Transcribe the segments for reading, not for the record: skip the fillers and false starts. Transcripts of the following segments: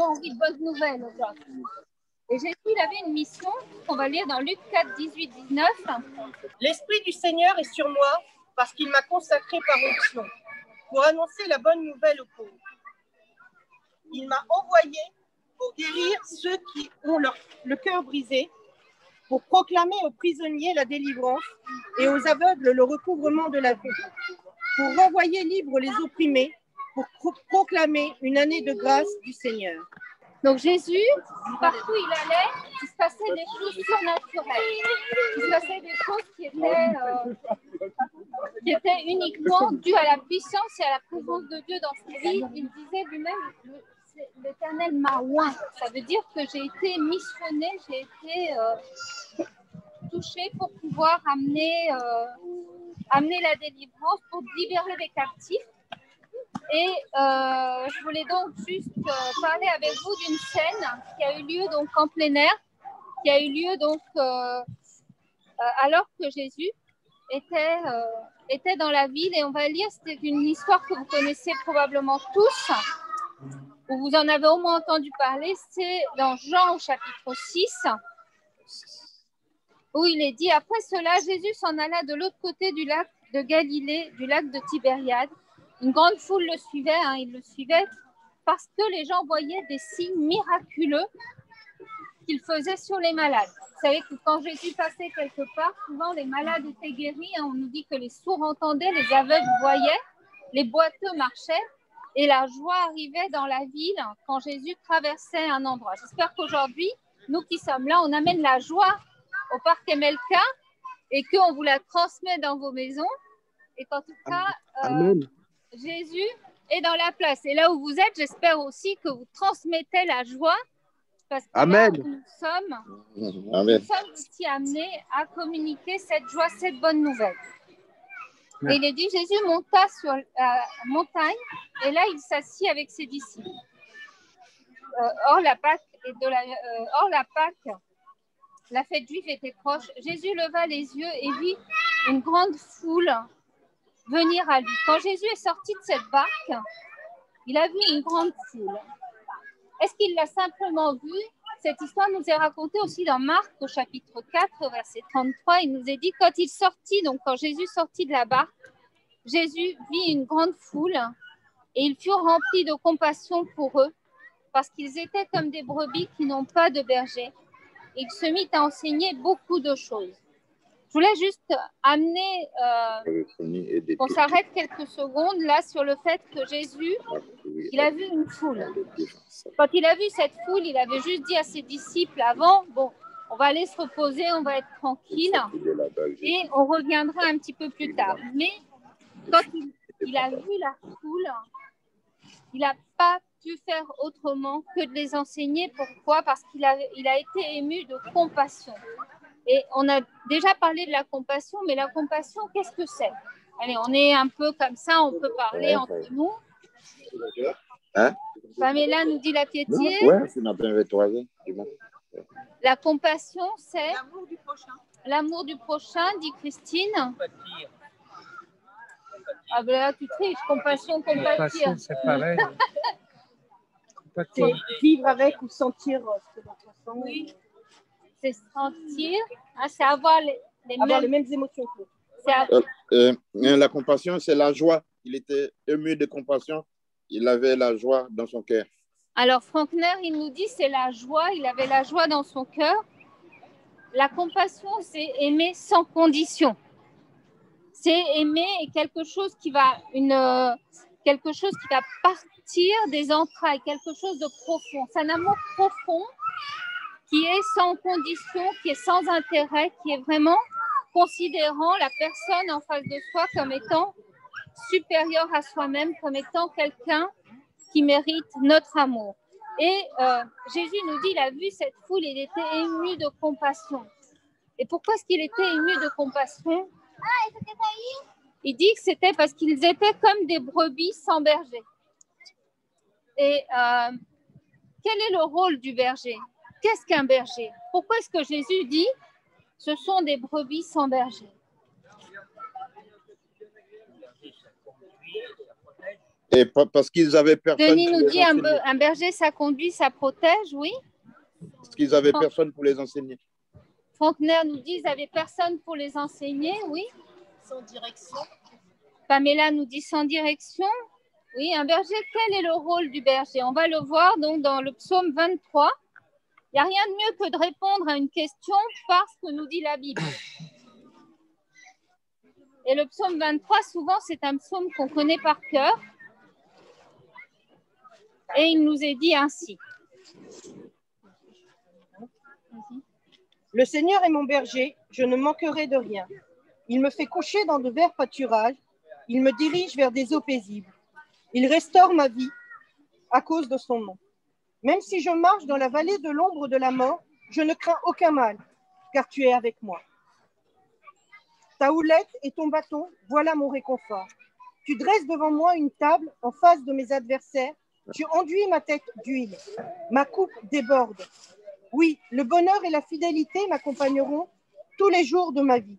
envie de bonnes nouvelles aujourd'hui. Et Jésus, il avait une mission qu'on va lire dans Luc 4, 18, 19. L'Esprit du Seigneur est sur moi parce qu'il m'a consacré par onction pour annoncer la bonne nouvelle aux pauvres. Il m'a envoyé pour guérir ceux qui ont le cœur brisé, pour proclamer aux prisonniers la délivrance et aux aveugles le recouvrement de la vue, pour renvoyer libres les opprimés, pour proclamer une année de grâce du Seigneur. Donc Jésus, partout où il allait, il se passait des choses surnaturelles. Il se passait des choses qui étaient uniquement dues à la puissance et à la présence de Dieu dans sa vie. Il disait lui-même, l'Éternel m'a oint. Ça veut dire que j'ai été missionné, j'ai été touché pour pouvoir amener la délivrance, pour libérer les captifs. Et je voulais donc juste parler avec vous d'une scène qui a eu lieu donc en plein air, qui a eu lieu donc alors que Jésus était dans la ville. Et on va lire, c'était une histoire que vous connaissez probablement tous, ou vous en avez au moins entendu parler. C'est dans Jean au chapitre 6, où il est dit: après cela, Jésus s'en alla de l'autre côté du lac de Galilée, du lac de Tibériade. Une grande foule le suivait, il le suivait parce que les gens voyaient des signes miraculeux qu'il faisait sur les malades. Vous savez que quand Jésus passait quelque part, souvent les malades étaient guéris. On nous dit que les sourds entendaient, les aveugles voyaient, les boiteux marchaient, et la joie arrivait dans la ville quand Jésus traversait un endroit. J'espère qu'aujourd'hui, nous qui sommes là, on amène la joie au parc MLK et qu'on vous la transmet dans vos maisons, et qu'en tout cas, Jésus est dans la place. Et là où vous êtes, j'espère aussi que vous transmettez la joie, parce que là où nous sommes aussi amenés à communiquer cette joie, cette bonne nouvelle. Et il est dit, Jésus monta sur la montagne, et là il s'assit avec ses disciples. Or la Pâque, la fête juive était proche. Jésus leva les yeux et vit une grande foule venir à lui. Quand Jésus est sorti de cette barque, il a vu une grande foule. Est-ce qu'il l'a simplement vu? Cette histoire nous est racontée aussi dans Marc au chapitre 4, verset 33. Il nous est dit, quand Jésus sortit de la barque, Jésus vit une grande foule et il fut rempli de compassion pour eux parce qu'ils étaient comme des brebis qui n'ont pas de berger. Et il se mit à enseigner beaucoup de choses. Je voulais juste amener, qu'on s'arrête quelques secondes là sur le fait que Jésus, il a vu une foule. Quand il a vu cette foule, il avait juste dit à ses disciples avant, bon, on va aller se reposer, on va être tranquille et on reviendra un petit peu plus tard. Mais quand il a vu la foule, il n'a pas pu faire autrement que de les enseigner. Pourquoi? Parce qu'il a été ému de compassion. Et on a déjà parlé de la compassion, mais la compassion, qu'est-ce que c'est? Allez, on est un peu comme ça, on peut parler entre nous. Pamela nous dit la piétier. La compassion, c'est l'amour du prochain. L'amour du prochain, dit Christine. Ah ben là, tu triches. Compassion, compatir. C'est pareil. C'est vivre avec ou sentir ce que l'autre ressent. Oui. C'est sentir, c'est avoir les mêmes émotions que la compassion, c'est la joie. Il était ému de compassion. Il avait la joie dans son cœur. Alors, Faulkner, il nous dit c'est la joie. Il avait la joie dans son cœur. La compassion, c'est aimer sans condition. C'est aimer quelque chose qui va partir des entrailles, quelque chose de profond. C'est un amour profond qui est sans condition, qui est sans intérêt, qui est vraiment considérant la personne en face de soi comme étant supérieure à soi-même, comme étant quelqu'un qui mérite notre amour. Et Jésus nous dit, il a vu cette foule, il était ému de compassion. Et pourquoi est-ce qu'il était ému de compassion? Il dit que c'était parce qu'ils étaient comme des brebis sans berger. Et quel est le rôle du berger? Qu'est-ce qu'un berger? Pourquoi est-ce que Jésus dit ce sont des brebis sans berger? Et parce qu'ils avaient personne. Denis pour nous les dit enseigner. un berger, ça conduit, ça protège, oui. Parce qu'ils avaient personne pour les enseigner. Faulkner nous dit qu'ils n'avaient personne pour les enseigner, oui. Sans direction. Pamela nous dit sans direction. Oui, un berger, quel est le rôle du berger? On va le voir donc dans le psaume 23. Il n'y a rien de mieux que de répondre à une question par ce que nous dit la Bible. Et le psaume 23, souvent, c'est un psaume qu'on connaît par cœur. Et il nous est dit ainsi. Le Seigneur est mon berger, je ne manquerai de rien. Il me fait coucher dans de verts pâturages, il me dirige vers des eaux paisibles. Il restaure ma vie à cause de son nom. Même si je marche dans la vallée de l'ombre de la mort, je ne crains aucun mal, car tu es avec moi. Ta houlette et ton bâton, voilà mon réconfort. Tu dresses devant moi une table en face de mes adversaires. Tu enduis ma tête d'huile. Ma coupe déborde. Oui, le bonheur et la fidélité m'accompagneront tous les jours de ma vie.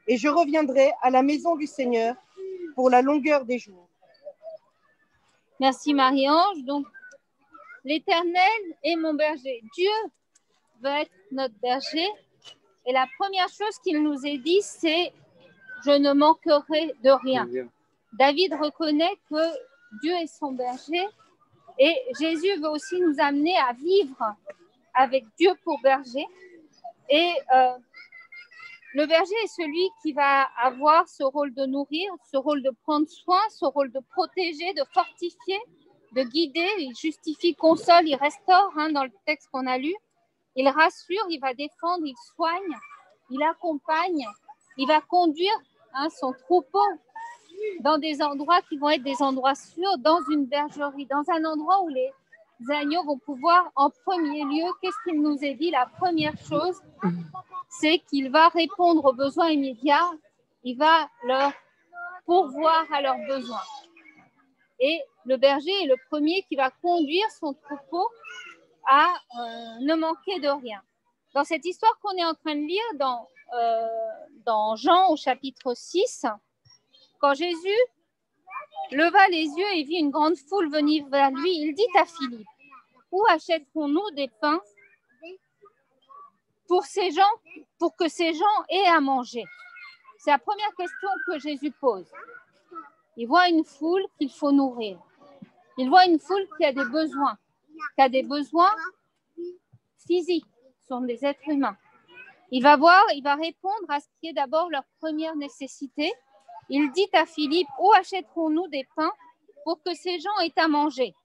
Et je reviendrai à la maison du Seigneur pour la longueur des jours. Merci Marie-Ange. Donc, l'Éternel est mon berger. Dieu va être notre berger. Et la première chose qu'il nous est dit, c'est « je ne manquerai de rien ». David reconnaît que Dieu est son berger et Jésus veut aussi nous amener à vivre avec Dieu pour berger. Et le berger est celui qui va avoir ce rôle de nourrir, ce rôle de prendre soin, ce rôle de protéger, de fortifier, de guider. Il justifie, console, il restaure dans le texte qu'on a lu. Il rassure, il va défendre, il soigne, il accompagne, il va conduire son troupeau dans des endroits qui vont être des endroits sûrs, dans une bergerie, dans un endroit où les agneaux vont pouvoir, en premier lieu, qu'est-ce qu'il nous est dit? La première chose, c'est qu'il va répondre aux besoins immédiats, il va leur pourvoir à leurs besoins. Et le berger est le premier qui va conduire son troupeau à ne manquer de rien. Dans cette histoire qu'on est en train de lire dans Jean au chapitre 6, quand Jésus leva les yeux et vit une grande foule venir vers lui, il dit à Philippe, « Où achèterons-nous des pains pour que ces gens aient à manger ?» C'est la première question que Jésus pose. Il voit une foule qu'il faut nourrir. Il voit une foule qui a des besoins physiques, ce sont des êtres humains. Il va répondre à ce qui est d'abord leur première nécessité. Il dit à Philippe, où achèterons-nous des pains pour que ces gens aient à manger?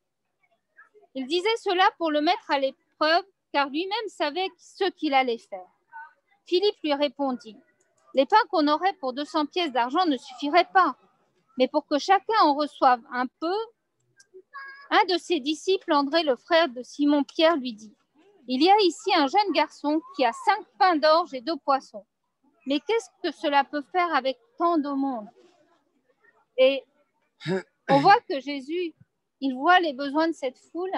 Il disait cela pour le mettre à l'épreuve, car lui-même savait ce qu'il allait faire. Philippe lui répondit, les pains qu'on aurait pour 200 pièces d'argent ne suffiraient pas, mais pour que chacun en reçoive un peu, un de ses disciples, André, le frère de Simon-Pierre, lui dit, il y a ici un jeune garçon qui a 5 pains d'orge et 2 poissons. Mais qu'est-ce que cela peut faire avec tant de monde? Et on voit que Jésus, il voit les besoins de cette foule,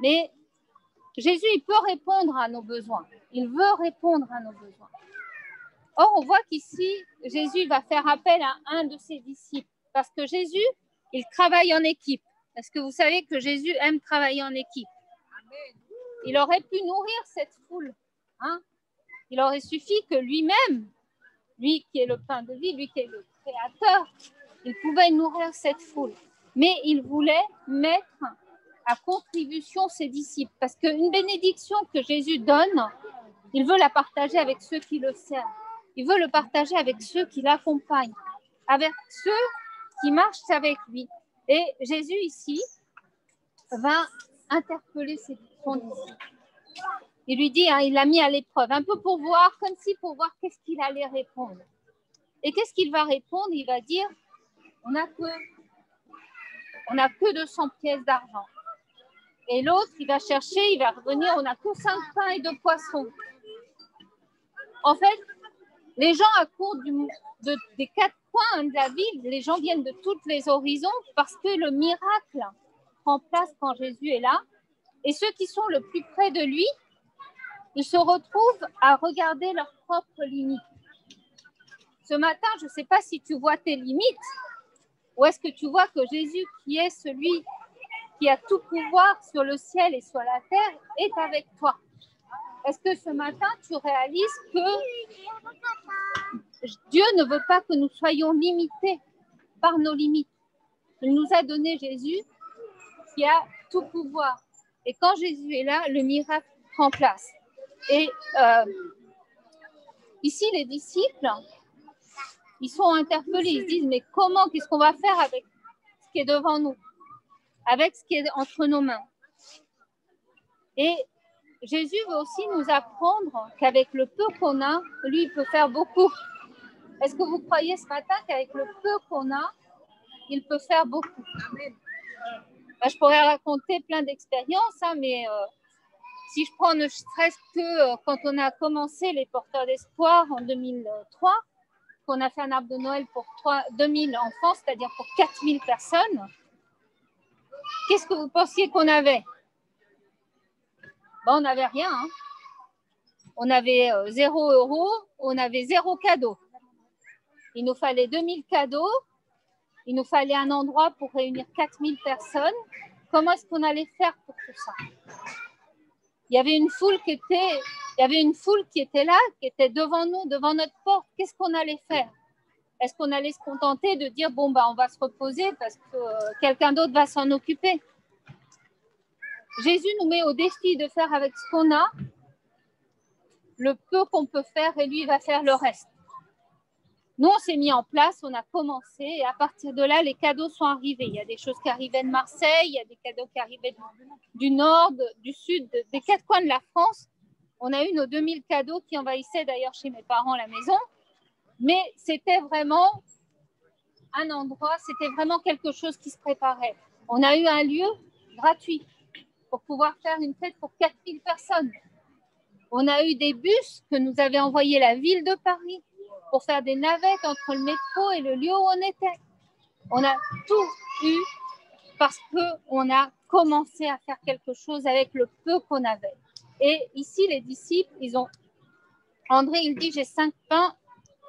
mais Jésus, il peut répondre à nos besoins. Il veut répondre à nos besoins. Or, on voit qu'ici, Jésus va faire appel à un de ses disciples, parce que Jésus, il travaille en équipe. Est-ce que vous savez que Jésus aime travailler en équipe? Il aurait pu nourrir cette foule, Il aurait suffi que lui-même, lui qui est le pain de vie, lui qui est le créateur, il pouvait nourrir cette foule. Mais il voulait mettre à contribution ses disciples. Parce qu'une bénédiction que Jésus donne, il veut la partager avec ceux qui le servent. Il veut le partager avec ceux qui l'accompagnent, avec ceux qui marchent avec lui. Et Jésus ici va interpeller son disciple. Il lui dit, il l'a mis à l'épreuve, un peu pour voir, comme si pour voir qu'est-ce qu'il allait répondre. Et qu'est-ce qu'il va répondre? Il va dire, on n'a que 200 pièces d'argent. Et l'autre, il va chercher, il va revenir, on n'a que 5 pains et 2 poissons. En fait, les gens à court des 4 coins de la ville, les gens viennent de tous les horizons parce que le miracle prend place quand Jésus est là. Et ceux qui sont le plus près de lui, ils se retrouvent à regarder leurs propres limites. Ce matin, je ne sais pas si tu vois tes limites. Ou est-ce que tu vois que Jésus, qui est celui qui a tout pouvoir sur le ciel et sur la terre, est avec toi? Est-ce que ce matin, tu réalises que Dieu ne veut pas que nous soyons limités par nos limites? Il nous a donné Jésus qui a tout pouvoir. Et quand Jésus est là, le miracle prend place. Et ici, les disciples, ils sont interpellés. Ils se disent, mais comment, qu'est-ce qu'on va faire avec ce qui est devant nous, avec ce qui est entre nos mains? Et Jésus veut aussi nous apprendre qu'avec le peu qu'on a, lui, il peut faire beaucoup. Est-ce que vous croyez ce matin qu'avec le peu qu'on a, il peut faire beaucoup? Amen. Je pourrais raconter plein d'expériences, mais si je prends ne serait-ce que quand on a commencé les Porteurs d'Espoir en 2003, qu'on a fait un arbre de Noël pour 2000 enfants, c'est-à-dire pour 4000 personnes, qu'est-ce que vous pensiez qu'on avait? On n'avait rien. On avait 0 €, on avait 0 cadeau. Il nous fallait 2000 cadeaux, il nous fallait un endroit pour réunir 4000 personnes. Comment est-ce qu'on allait faire pour tout ça? Il y avait une foule qui était là, qui était devant nous, devant notre porte. Qu'est-ce qu'on allait faire? Est-ce qu'on allait se contenter de dire, on va se reposer parce que quelqu'un d'autre va s'en occuper? Jésus nous met au défi de faire avec ce qu'on a, le peu qu'on peut faire, et lui, il va faire le reste. Nous, on s'est mis en place, on a commencé, et à partir de là, les cadeaux sont arrivés. Il y a des choses qui arrivaient de Marseille, il y a des cadeaux qui arrivaient du nord, du sud, des 4 coins de la France. On a eu nos 2000 cadeaux qui envahissaient d'ailleurs chez mes parents la maison. Mais c'était vraiment un endroit, c'était vraiment quelque chose qui se préparait. On a eu un lieu gratuit pour pouvoir faire une fête pour 4000 personnes. On a eu des bus que nous avait envoyés la ville de Paris pour faire des navettes entre le métro et le lieu où on était. On a tout eu parce qu'on a commencé à faire quelque chose avec le peu qu'on avait. Et ici, les disciples, André, il dit, j'ai 5 pains.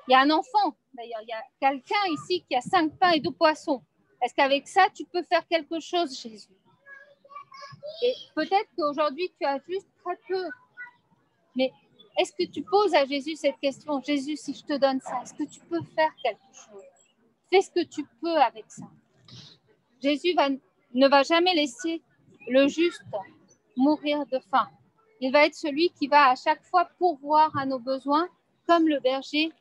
Il y a un enfant, d'ailleurs, il y a quelqu'un ici qui a 5 pains et 2 poissons. Est-ce qu'avec ça, tu peux faire quelque chose, Jésus? Et peut-être qu'aujourd'hui, tu as juste très peu. Mais est-ce que tu poses à Jésus cette question? Jésus, si je te donne ça, est-ce que tu peux faire quelque chose? Fais ce que tu peux avec ça. Jésus ne va jamais laisser le juste mourir de faim. Il va être celui qui va à chaque fois pourvoir à nos besoins, comme le berger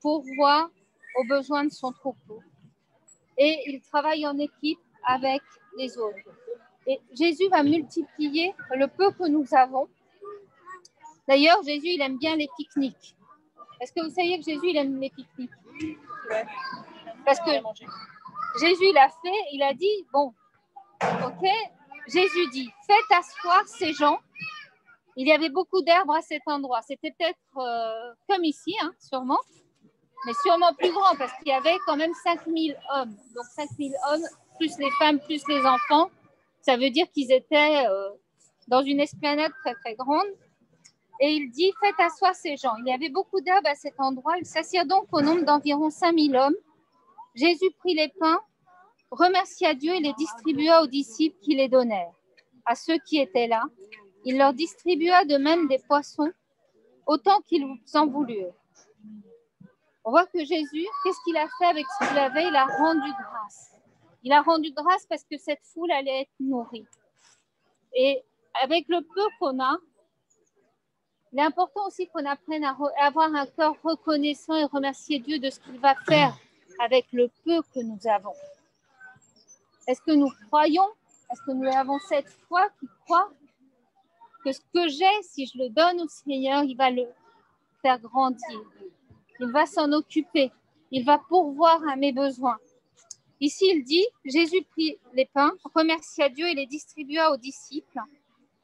pourvoit aux besoins de son troupeau. Et il travaille en équipe avec les autres. Et Jésus va multiplier le peu que nous avons. D'ailleurs, Jésus, il aime bien les pique-niques. Est-ce que vous saviez que Jésus, il aime les pique-niques? Ouais. Parce que Jésus, il a fait, il a dit, ok, Jésus dit, faites asseoir ces gens. Il y avait beaucoup d'herbes à cet endroit. C'était peut-être comme ici, sûrement, mais sûrement plus grand parce qu'il y avait quand même 5000 hommes. Donc 5000 hommes, plus les femmes, plus les enfants. Ça veut dire qu'ils étaient dans une esplanade très, très grande. Et il dit, faites asseoir ces gens. Il y avait beaucoup d'herbes à cet endroit. Ils s'assirent donc au nombre d'environ 5000 hommes. Jésus prit les pains, remercia Dieu et les distribua aux disciples qui les donnèrent. À ceux qui étaient là, il leur distribua de même des poissons, autant qu'ils en voulurent. On voit que Jésus, qu'est-ce qu'il a fait avec ce qu'il avait? Il a rendu grâce. Il a rendu grâce parce que cette foule allait être nourrie. Et avec le peu qu'on a, il est important aussi qu'on apprenne à avoir un cœur reconnaissant et remercier Dieu de ce qu'il va faire avec le peu que nous avons. Est-ce que nous croyons? Est-ce que nous avons cette foi qui croit que ce que j'ai, si je le donne au Seigneur, il va le faire grandir. Il va s'en occuper. Il va pourvoir à mes besoins. Ici, il dit, Jésus prit les pains, remercia Dieu et les distribua aux disciples.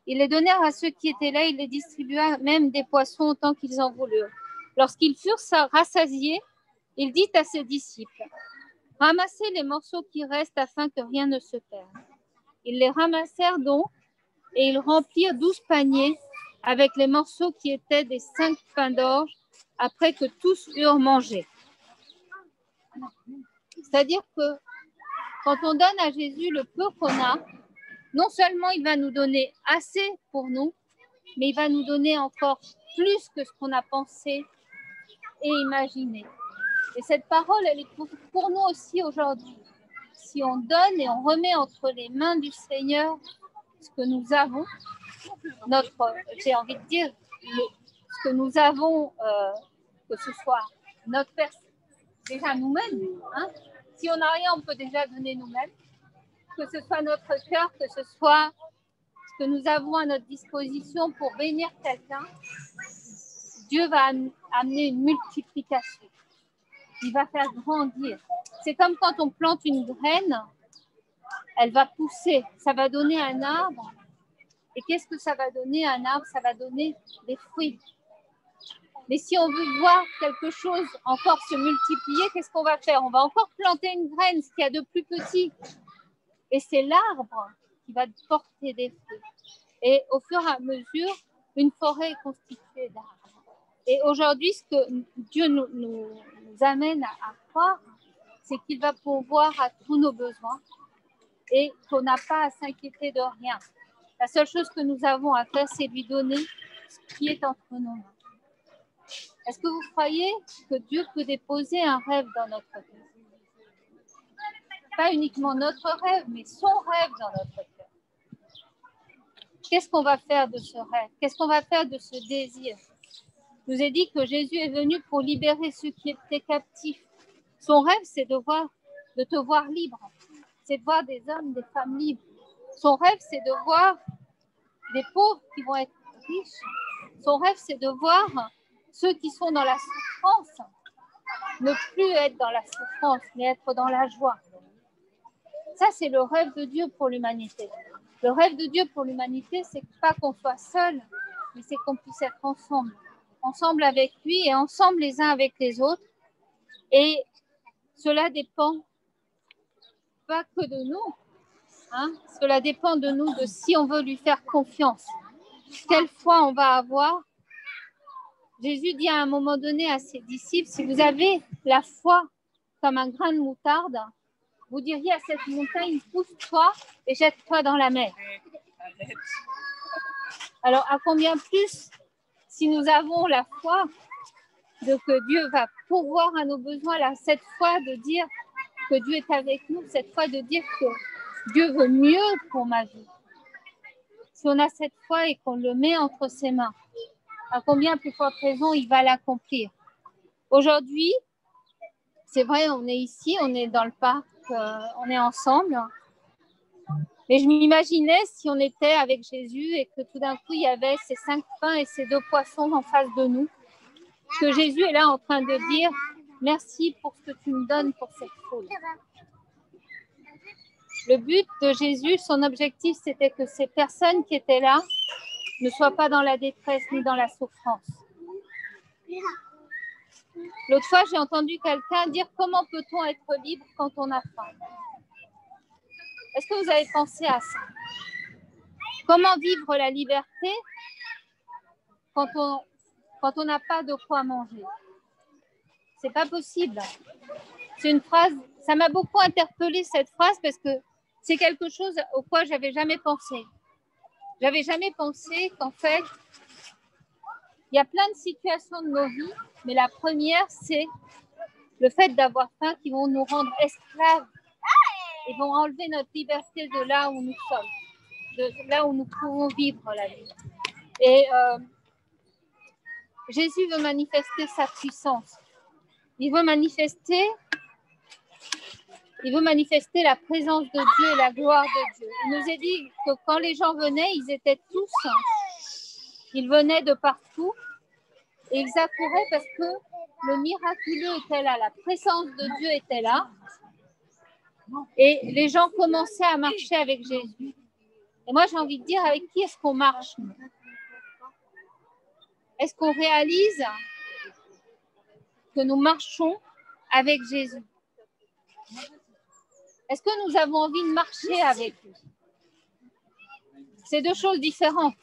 Ils les donnèrent à ceux qui étaient là, il les distribua même des poissons autant qu'ils en voulurent. Lorsqu'ils furent rassasiés, il dit à ses disciples, ramassez les morceaux qui restent afin que rien ne se perde. Ils les ramassèrent donc et ils remplirent 12 paniers avec les morceaux qui étaient des 5 pains d'orge après que tous eurent mangé. C'est-à-dire que Quand on donne à Jésus le peu qu'on a, non seulement il va nous donner assez pour nous, mais il va nous donner encore plus que ce qu'on a pensé et imaginé. Et cette parole, elle est pour nous aussi aujourd'hui. Si on donne et on remet entre les mains du Seigneur ce que nous avons, j'ai envie de dire, ce que nous avons, que ce soit notre personne, déjà nous-mêmes, hein. Si on n'a rien, on peut déjà donner nous-mêmes, que ce soit notre cœur, que ce soit ce que nous avons à notre disposition pour bénir quelqu'un, Dieu va amener une multiplication. Il va faire grandir. C'est comme quand on plante une graine, elle va pousser, ça va donner un arbre. Et qu'est-ce que ça va donner un arbre? Ça va donner des fruits. Mais si on veut voir quelque chose encore se multiplier, qu'est-ce qu'on va faire? On va encore planter une graine, ce qu'il y a de plus petit. Et c'est l'arbre qui va porter des fruits. Et au fur et à mesure, une forêt est constituée d'arbres. Et aujourd'hui, ce que Dieu nous amène à croire, c'est qu'il va pourvoir à tous nos besoins et qu'on n'a pas à s'inquiéter de rien. La seule chose que nous avons à faire, c'est lui donner ce qui est entre nos mains. Est-ce que vous croyez que Dieu peut déposer un rêve dans notre cœur? Pas uniquement notre rêve, mais son rêve dans notre cœur. Qu'est-ce qu'on va faire de ce rêve? Qu'est-ce qu'on va faire de ce désir? Je vous ai dit que Jésus est venu pour libérer ceux qui étaient captifs. Son rêve, c'est de te voir libre. C'est de voir des hommes, des femmes libres. Son rêve, c'est de voir des pauvres qui vont être riches. Son rêve, c'est de voir ceux qui sont dans la souffrance ne plus être dans la souffrance, mais être dans la joie. Ça, c'est le rêve de Dieu pour l'humanité. Le rêve de Dieu pour l'humanité, c'est pas qu'on soit seul, mais c'est qu'on puisse être ensemble. Ensemble avec lui et ensemble les uns avec les autres. Et cela dépend pas que de nous. Hein? Cela dépend de nous, de si on veut lui faire confiance. Quelle foi on va avoir. Jésus dit à un moment donné à ses disciples, si vous avez la foi comme un grain de moutarde, vous diriez à cette montagne, pousse-toi et jette-toi dans la mer. Alors, à combien plus, si nous avons la foi de que Dieu va pourvoir à nos besoins, là, cette foi de dire que Dieu est avec nous, cette foi de dire que Dieu veut mieux pour ma vie. Si on a cette foi et qu'on le met entre ses mains, à combien plus forte raison il va l'accomplir. Aujourd'hui, c'est vrai, on est ici, on est dans le parc, on est ensemble. Mais je m'imaginais si on était avec Jésus et que tout d'un coup, il y avait ces 5 pains et ces 2 poissons en face de nous, que Jésus est là en train de dire « Merci pour ce que tu me donnes pour cette foule ». Le but de Jésus, son objectif, c'était que ces personnes qui étaient là ne soient pas dans la détresse ni dans la souffrance. L'autre fois, j'ai entendu quelqu'un dire « Comment peut-on être libre quand on a faim ?» Est-ce que vous avez pensé à ça? Comment vivre la liberté quand on n'a pas de quoi manger? C'est pas possible. C'est une phrase, ça m'a beaucoup interpellée cette phrase parce que c'est quelque chose au quoi j'avais jamais pensé. J'avais jamais pensé qu'en fait, il y a plein de situations de nos vies, mais la première, c'est le fait d'avoir faim qui vont nous rendre esclaves. Ils vont enlever notre liberté de là où nous sommes, de là où nous pouvons vivre la vie. Et Jésus veut manifester sa puissance. Il veut manifester la présence de Dieu et la gloire de Dieu. Il nous a dit que quand les gens venaient, ils étaient tous, ils venaient de partout et ils accouraient parce que le miraculeux était là, la présence de Dieu était là. Et les gens commençaient à marcher avec Jésus. Et moi, j'ai envie de dire, avec qui est-ce qu'on marche? Est-ce qu'on réalise que nous marchons avec Jésus? Est-ce que nous avons envie de marcher avec lui? C'est 2 choses différentes.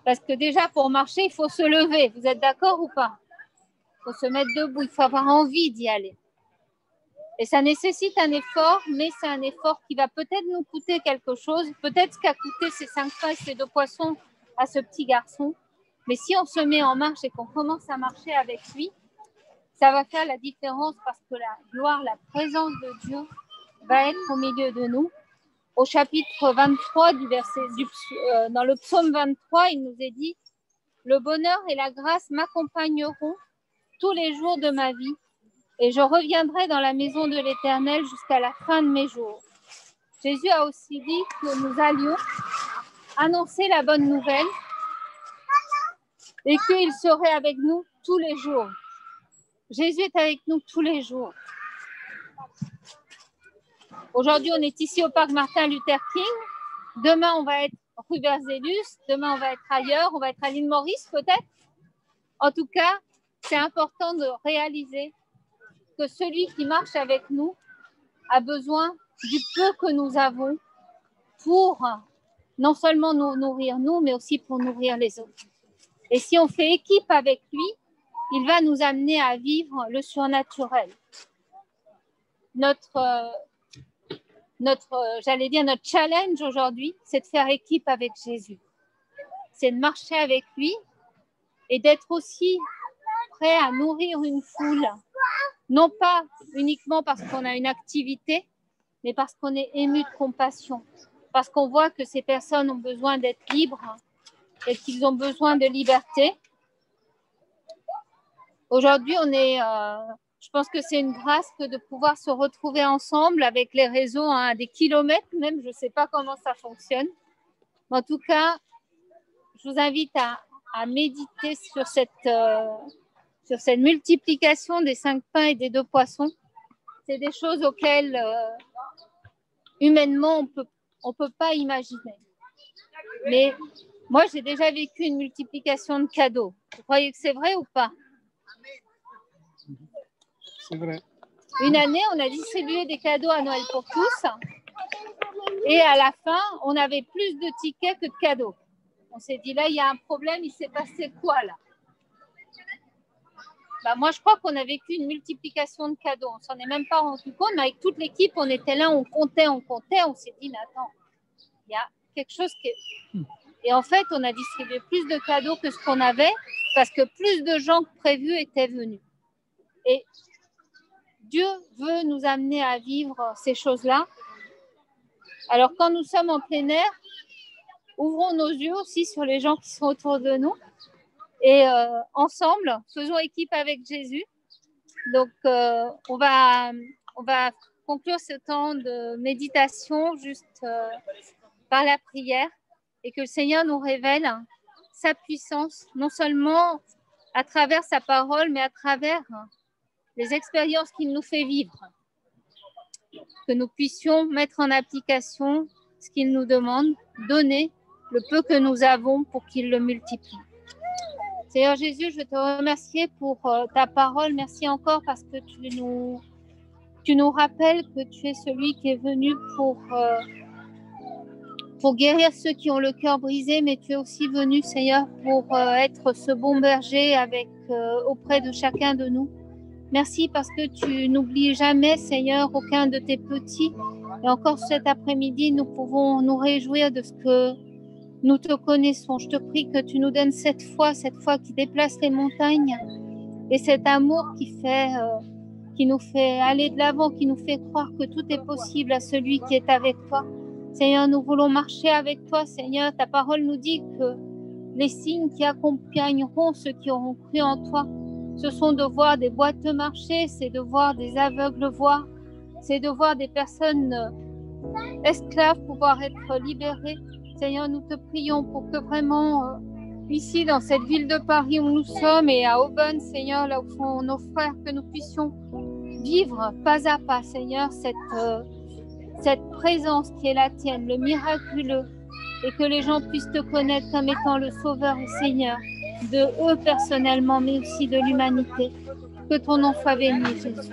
Parce que déjà, pour marcher, il faut se lever. Vous êtes d'accord ou pas? Il faut se mettre debout, il faut avoir envie d'y aller. Et ça nécessite un effort, mais c'est un effort qui va peut-être nous coûter quelque chose, peut-être ce qu'a coûté ces 5 pains et ces 2 poissons à ce petit garçon. Mais si on se met en marche et qu'on commence à marcher avec lui, ça va faire la différence parce que la gloire, la présence de Dieu va être au milieu de nous. Au chapitre 23 dans le psaume 23, il nous est dit « Le bonheur et la grâce m'accompagneront tous les jours de ma vie et je reviendrai dans la maison de l'Éternel jusqu'à la fin de mes jours. » Jésus a aussi dit que nous allions annoncer la bonne nouvelle et qu'il serait avec nous tous les jours. Jésus est avec nous tous les jours. Aujourd'hui, on est ici au parc Martin Luther King. Demain, on va être rue Berzelius. Demain, on va être ailleurs. On va être à l'île Maurice, peut-être. En tout cas, c'est important de réaliser que celui qui marche avec nous a besoin du peu que nous avons pour non seulement nous nourrir nous, mais aussi pour nourrir les autres. Et si on fait équipe avec lui, il va nous amener à vivre le surnaturel. Notre challenge aujourd'hui, c'est de faire équipe avec Jésus. C'est de marcher avec lui et d'être aussi prêt à nourrir une foule. Non pas uniquement parce qu'on a une activité, mais parce qu'on est ému de compassion. Parce qu'on voit que ces personnes ont besoin d'être libres et qu'ils ont besoin de liberté. Aujourd'hui, je pense que c'est une grâce que de pouvoir se retrouver ensemble avec les réseaux à des kilomètres même. Je ne sais pas comment ça fonctionne. Mais en tout cas, je vous invite à méditer sur cette multiplication des 5 pains et des 2 poissons. C'est des choses auxquelles, humainement, on ne peut pas imaginer. Mais moi, j'ai déjà vécu une multiplication de cadeaux. Vous croyez que c'est vrai ou pas ? C'est vrai. Une année, on a distribué des cadeaux à Noël pour tous. Et à la fin, on avait plus de tickets que de cadeaux. On s'est dit, là, il y a un problème, il s'est passé quoi, là ? Moi, je crois qu'on a vécu une multiplication de cadeaux. On ne s'en est même pas rendu compte, mais avec toute l'équipe, on était là, on comptait. On s'est dit, mais attends, il y a quelque chose qui est... Et en fait, on a distribué plus de cadeaux que ce qu'on avait parce que plus de gens que prévu étaient venus. Et Dieu veut nous amener à vivre ces choses-là. Alors, quand nous sommes en plein air, ouvrons nos yeux aussi sur les gens qui sont autour de nous. Et ensemble, faisons équipe avec Jésus. Donc, on va conclure ce temps de méditation juste par la prière et que le Seigneur nous révèle sa puissance, non seulement à travers sa parole, mais à travers les expériences qu'il nous fait vivre. Que nous puissions mettre en application ce qu'il nous demande, donner le peu que nous avons pour qu'il le multiplie. Seigneur Jésus, je te remercie pour ta parole. Merci encore parce que tu nous rappelles que tu es celui qui est venu pour guérir ceux qui ont le cœur brisé, mais tu es aussi venu, Seigneur, pour être ce bon berger auprès de chacun de nous. Merci parce que tu n'oublies jamais, Seigneur, aucun de tes petits. Et encore cet après-midi, nous pouvons nous réjouir de ce que nous te connaissons. Je te prie que tu nous donnes cette foi qui déplace les montagnes et cet amour qui nous fait aller de l'avant, qui nous fait croire que tout est possible à celui qui est avec toi. Seigneur, nous voulons marcher avec toi. Seigneur, ta parole nous dit que les signes qui accompagneront ceux qui auront cru en toi, ce sont de voir des boiteux marcher, c'est de voir des aveugles voir, c'est de voir des personnes esclaves pouvoir être libérées. Seigneur, nous te prions pour que vraiment, ici, dans cette ville de Paris où nous sommes et à Aubonne, Seigneur, là où sont nos frères, que nous puissions vivre pas à pas, Seigneur, cette présence qui est la tienne, le miraculeux, et que les gens puissent te connaître comme étant le Sauveur et Seigneur de eux personnellement, mais aussi de l'humanité. Que ton nom soit béni, Jésus.